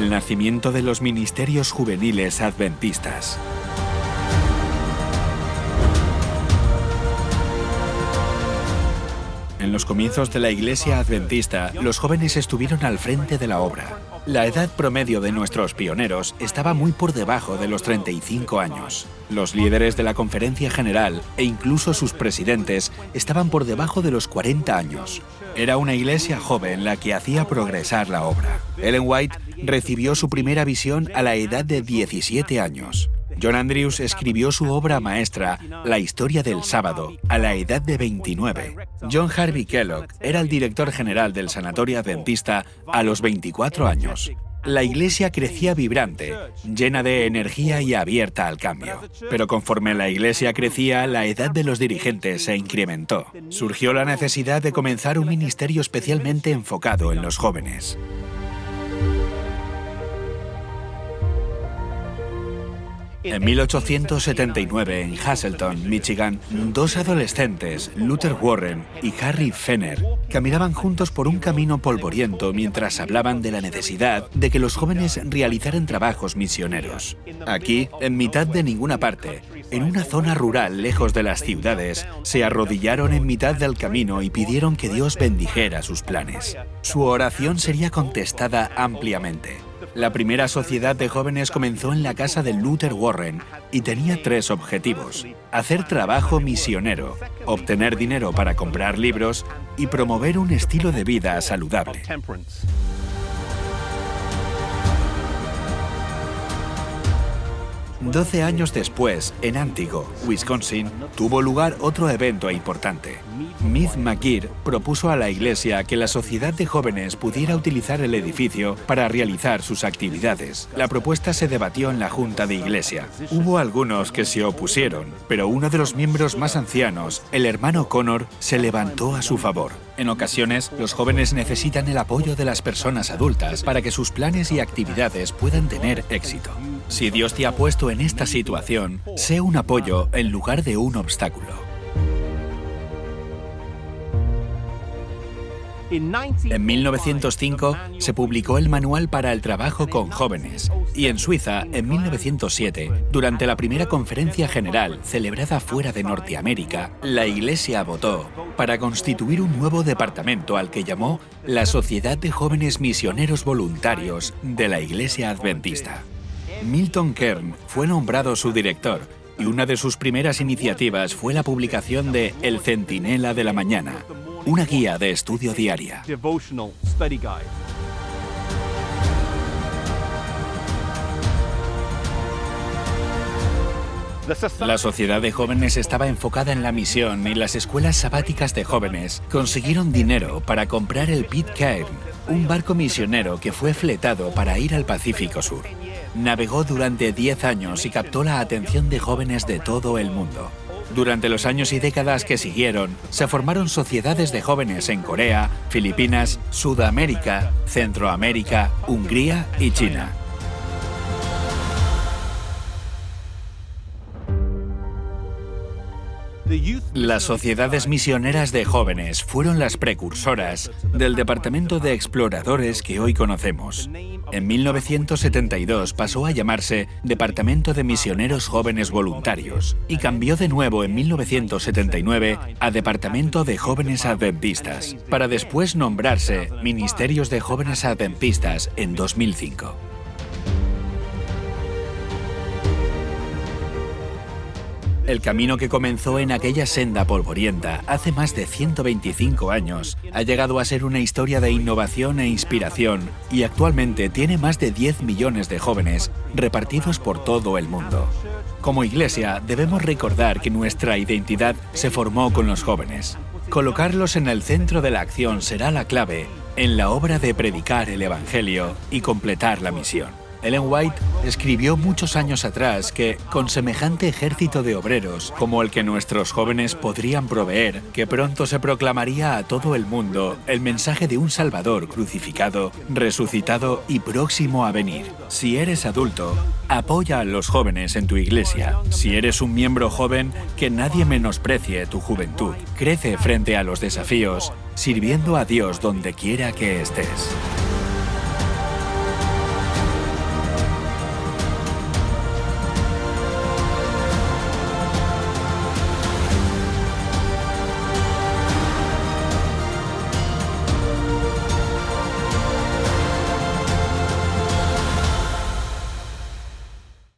el nacimiento de los ministerios juveniles adventistas. En los comienzos de la Iglesia Adventista, los jóvenes estuvieron al frente de la obra. La edad promedio de nuestros pioneros estaba muy por debajo de los 35 años. Los líderes de la Conferencia General e incluso sus presidentes estaban por debajo de los 40 años. Era una iglesia joven la que hacía progresar la obra. Ellen White recibió su primera visión a la edad de 17 años. John Andrews escribió su obra maestra, La historia del sábado, a la edad de 29. John Harvey Kellogg era el director general del Sanatorio Adventista a los 24 años. La iglesia crecía vibrante, llena de energía y abierta al cambio. Pero conforme la iglesia crecía, la edad de los dirigentes se incrementó. Surgió la necesidad de comenzar un ministerio especialmente enfocado en los jóvenes. En 1879, en Hazleton, Michigan, dos adolescentes, Luther Warren y Harry Fenner, caminaban juntos por un camino polvoriento mientras hablaban de la necesidad de que los jóvenes realizaran trabajos misioneros. Aquí, en mitad de ninguna parte, en una zona rural lejos de las ciudades, se arrodillaron en mitad del camino y pidieron que Dios bendijera sus planes. Su oración sería contestada ampliamente. La primera sociedad de jóvenes comenzó en la casa de Luther Warren y tenía 3 objetivos: hacer trabajo misionero, obtener dinero para comprar libros y promover un estilo de vida saludable. 12 años después, en Antigo, Wisconsin, tuvo lugar otro evento importante. Meath McGeer propuso a la iglesia que la sociedad de jóvenes pudiera utilizar el edificio para realizar sus actividades. La propuesta se debatió en la junta de iglesia. Hubo algunos que se opusieron, pero uno de los miembros más ancianos, el hermano Connor, se levantó a su favor. En ocasiones, los jóvenes necesitan el apoyo de las personas adultas para que sus planes y actividades puedan tener éxito. Si Dios te ha puesto en esta situación, sé un apoyo en lugar de un obstáculo. En 1905 se publicó el Manual para el Trabajo con Jóvenes y en Suiza, en 1907, durante la primera conferencia general celebrada fuera de Norteamérica, la Iglesia votó para constituir un nuevo departamento al que llamó la Sociedad de Jóvenes Misioneros Voluntarios de la Iglesia Adventista. Milton Kern fue nombrado su director y una de sus primeras iniciativas fue la publicación de El Centinela de la Mañana, una guía de estudio diaria. La sociedad de jóvenes estaba enfocada en la misión y las escuelas sabáticas de jóvenes consiguieron dinero para comprar el Pitcairn, un barco misionero que fue fletado para ir al Pacífico Sur. Navegó durante 10 años y captó la atención de jóvenes de todo el mundo. Durante los años y décadas que siguieron, se formaron sociedades de jóvenes en Corea, Filipinas, Sudamérica, Centroamérica, Hungría y China. Las sociedades misioneras de jóvenes fueron las precursoras del departamento de exploradores que hoy conocemos. En 1972 pasó a llamarse Departamento de Misioneros Jóvenes Voluntarios y cambió de nuevo en 1979 a Departamento de Jóvenes Adventistas, para después nombrarse Ministerios de Jóvenes Adventistas en 2005. El camino que comenzó en aquella senda polvorienta hace más de 125 años ha llegado a ser una historia de innovación e inspiración y actualmente tiene más de 10 millones de jóvenes repartidos por todo el mundo. Como iglesia debemos recordar que nuestra identidad se formó con los jóvenes. Colocarlos en el centro de la acción será la clave en la obra de predicar el Evangelio y completar la misión. Ellen White escribió muchos años atrás que, con semejante ejército de obreros como el que nuestros jóvenes podrían proveer, que pronto se proclamaría a todo el mundo el mensaje de un Salvador crucificado, resucitado y próximo a venir. Si eres adulto, apoya a los jóvenes en tu iglesia. Si eres un miembro joven, que nadie menosprecie tu juventud. Crece frente a los desafíos, sirviendo a Dios donde quiera que estés.